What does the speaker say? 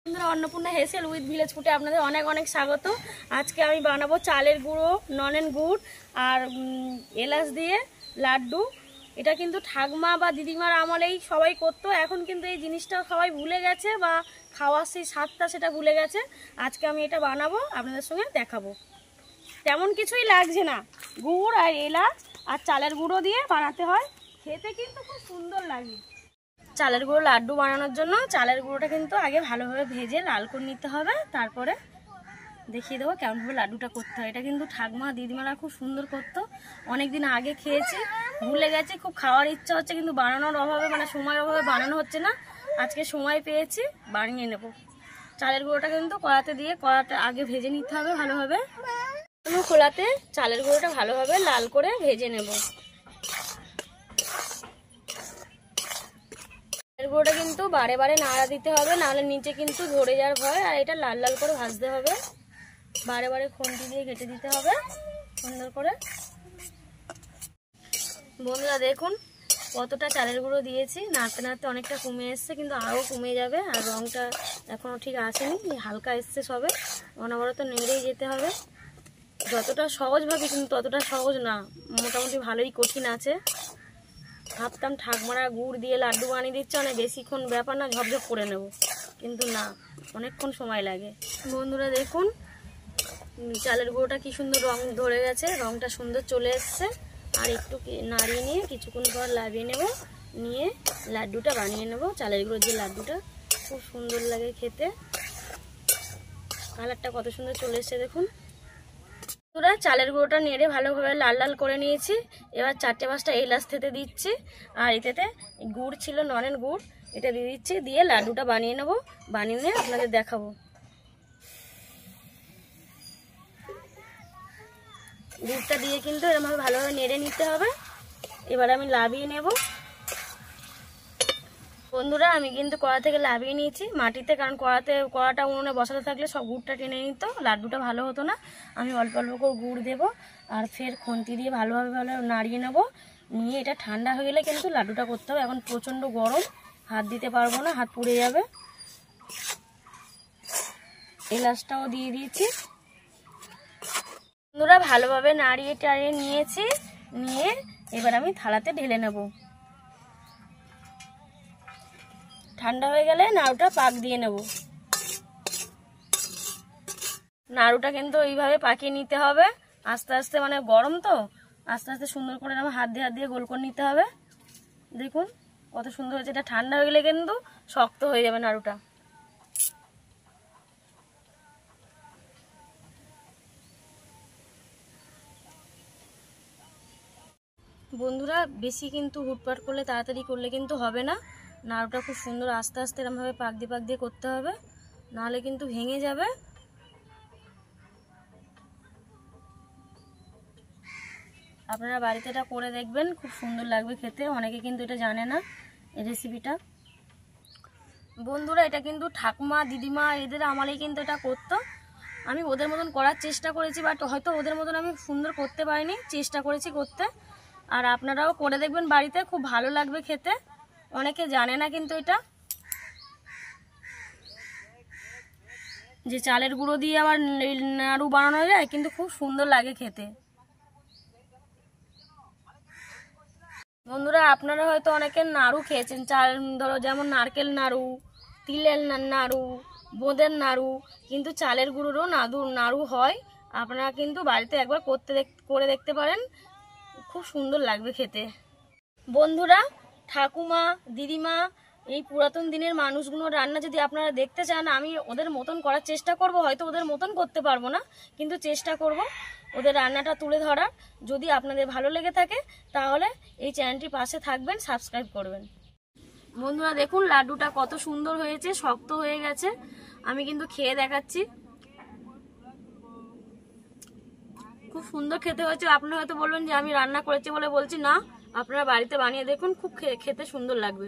Annapurna हेसेल with village ফুডে আপনাদের অনেক অনেক স্বাগত। আজকে আমি বানাবো চালের গুঁড়ো, নলেন গুড় আর এলাচ দিয়ে লাড্ডু। এটা কিন্তু ঠাকমা বা দিদিমার আমলেই সবাই করতো, এখন কিন্তু এই জিনিসটা সবাই ভুলে গেছে বা খাওয়ার সেই স্বাদটা সেটা ভুলে গেছে। আজকে আমি এটা বানাবো, আপনাদের সঙ্গে দেখাবো। তেমন কিছুই লাগছে না, গুড় আর এলাচ আর চালের গুঁড়ো দিয়ে বানাতে হয়, খেতে কিন্তু খুব সুন্দর লাগে। চালের গুঁড়ো লাড্ডু বানানোর জন্য চালের গুঁড়োটা কিন্তু আগে ভালোভাবে ভেজে লাল করে নিতে হবে, তারপরে দেখিয়ে দেবো কেমনভাবে লাড্ডুটা করতে হয়। এটা কিন্তু ঠাকমা দিদিমারা খুব সুন্দর করতো, অনেকদিন আগে খেয়েছি, ভুলে গেছি। খুব খাওয়ার ইচ্ছা হচ্ছে কিন্তু বানানোর অভাবে, মানে সময়ের অভাবে বানানো হচ্ছে না। আজকে সময় পেয়েছি, বানিয়ে নেব। চালের গুঁড়োটা কিন্তু কড়াতে দিয়ে কড়াটা আগে ভেজে নিতে হবে ভালোভাবে। খোলাতে চালের গুঁড়োটা ভালোভাবে লাল করে ভেজে নেব। চালের গুঁড়োটা কিন্তু বারে বারে নাড়া দিতে হবে, নাহলে নিচে কিন্তু ধরে যাওয়ার ভয়। আর এটা লাল লাল করে ভাজতে হবে, বারে বারে খুন্তি দিয়ে কেটে দিতে হবে সুন্দর করে। বন্ধুরা দেখুন কতটা চালের গুঁড়ো দিয়েছি, নাড়তে নাড়তে অনেকটা কমে এসছে, কিন্তু আরও কমে যাবে। আর রঙটা এখনও ঠিক আসেনি, হালকা এসছে সবে। অনবরত নেড়েই যেতে হবে। যতটা সহজ ভাবি কিন্তু ততটা সহজ না, মোটামুটি ভালোই কঠিন আছে। ভাবতাম ঠাকমারা গুড় দিয়ে লাড্ডু বানিয়ে দিচ্ছে, অনেক বেশিক্ষণ ব্যাপার না, ঝপঝপ করে নেব, কিন্তু না, অনেকক্ষণ সময় লাগে। বন্ধুরা দেখুন চালের গুঁড়োটা কি সুন্দর রং ধরে গেছে, রংটা সুন্দর চলে এসছে। আর একটু নাড়িয়ে নিয়ে কিছুক্ষণ পর লাভিয়ে নেব, নিয়ে লাড্ডুটা বানিয়ে নেব। চালের গুঁড়োর যে লাড্ডুটা খুব সুন্দর লাগে খেতে, কালারটা কত সুন্দর চলে এসছে দেখুন। পুরো চালের গুঁড়োটা নেড়ে ভালোভাবে লাল লাল করে নিয়েছি। এবার 4-5টা এলাচ থেতে দিচ্ছি, আর এতে গুড় ছিল, নলেন গুড়, এটা দিয়ে দিচ্ছি। দিয়ে লাড্ডুটা বানিয়ে নেব, বানিয়ে নিয়ে আপনাদের দেখাবো। গুড়টা দিয়ে কিন্তু এরকমভাবে ভালোভাবে নেড়ে নিতে হবে। এবার আমি লাভিয়ে নেব। বন্ধুরা আমি কিন্তু কড়া থেকে লাভিয়ে নিয়েছি মাটিতে, কারণ কড়াটা উনুনে বসাতে থাকলে সব গুড়টা টেনে নিত, লাড্ডুটা ভালো হতো না। আমি অল্প অল্প করে গুড় দেবো, আর ফের খুন্তি দিয়ে ভালোভাবে নাড়িয়ে নেব। নিয়ে এটা ঠান্ডা হয়ে গেলে কিন্তু লাড্ডুটা করতে হবে। এখন প্রচণ্ড গরম, হাত দিতে পারবো না, হাত পুড়ে যাবে। এলাচটাও দিয়ে দিয়েছি। বন্ধুরা ভালোভাবে নাড়িয়ে টাড়িয়ে নিয়েছি, নিয়ে এবার আমি থালাতে ঢেলে নেব। ঠান্ডা হয়ে গেলে নাড়ুটা পাক দিয়ে নেব। নাড়ুটা কিন্তু এইভাবে পাকিয়ে নিতে হবে আস্তে আস্তে, মানে গরম তো, আস্তে আস্তে সুন্দর করে আমার হাত দিয়ে গোল করে নিতে হবে। দেখুন কত সুন্দর হয়েছে। এটা ঠান্ডা হয়ে গেলে কিন্তু শক্ত হয়ে যাবে নাড়ুটা। বন্ধুরা বেশি কিন্তু হুটপাট করলে, তাড়াতাড়ি করলে কিন্তু হবে না। নাড়ুটা খুব সুন্দর আস্তে আস্তে এরকমভাবে পাক দিয়ে করতে হবে, নাহলে কিন্তু ভেঙে যাবে। আপনারা বাড়িতে এটা করে দেখবেন, খুব সুন্দর লাগবে খেতে। অনেকে কিন্তু এটা জানে না এই রেসিপিটা। বন্ধুরা এটা কিন্তু ঠাকুমা দিদিমা এদের আমলেই কিন্তু এটা করতো। আমি ওদের মতন করার চেষ্টা করেছি, বাট হয়তো ওদের মতন আমি সুন্দর করতে পারিনি, চেষ্টা করেছি করতে। আর আপনারাও করে দেখবেন বাড়িতে, খুব ভালো লাগবে খেতে। অনেকে জানে না কিন্তু এটা, যে চালের গুঁড়ো দিয়ে আবার নাড়ু বানানো যায়, কিন্তু খুব সুন্দর লাগে খেতে। বন্ধুরা আপনারা হয়তো অনেকে নাড়ু খেয়েছেন, চাল ধরো যেমন নারকেল নাড়ু, তিলের নাড়ু, বোঁদের নাড়ু, কিন্তু চালের গুঁড়োরও নাড়ু হয়। আপনারা কিন্তু বাড়িতে একবার করে দেখতে পারেন, খুব সুন্দর লাগবে খেতে। বন্ধুরা ঠাকুমা দিদিমা এই পুরাতন দিনের মানুষগুলোর রান্না যদি আপনারা দেখতে চান, আমি ওদের মতন করার চেষ্টা করব। হয়তো ওদের মতন করতে পারবো না, কিন্তু চেষ্টা করব ওদের রান্নাটা তুলে ধরার। যদি আপনাদের ভালো লেগে থাকে তাহলে এই চ্যানেলটির পাশে থাকবেন, সাবস্ক্রাইব করবেন। বন্ধুরা দেখুন লাড্ডুটা কত সুন্দর হয়েছে, শক্ত হয়ে গেছে। আমি কিন্তু খেয়ে দেখাচ্ছি, খুব সুন্দর খেতে হয়েছে। আপনারা হয়তো বলবেন যে আমি রান্না করেছি বলে বলছি, না, আপনারা বাড়িতে বানিয়ে দেখুন, খুব খেতে সুন্দর লাগবে।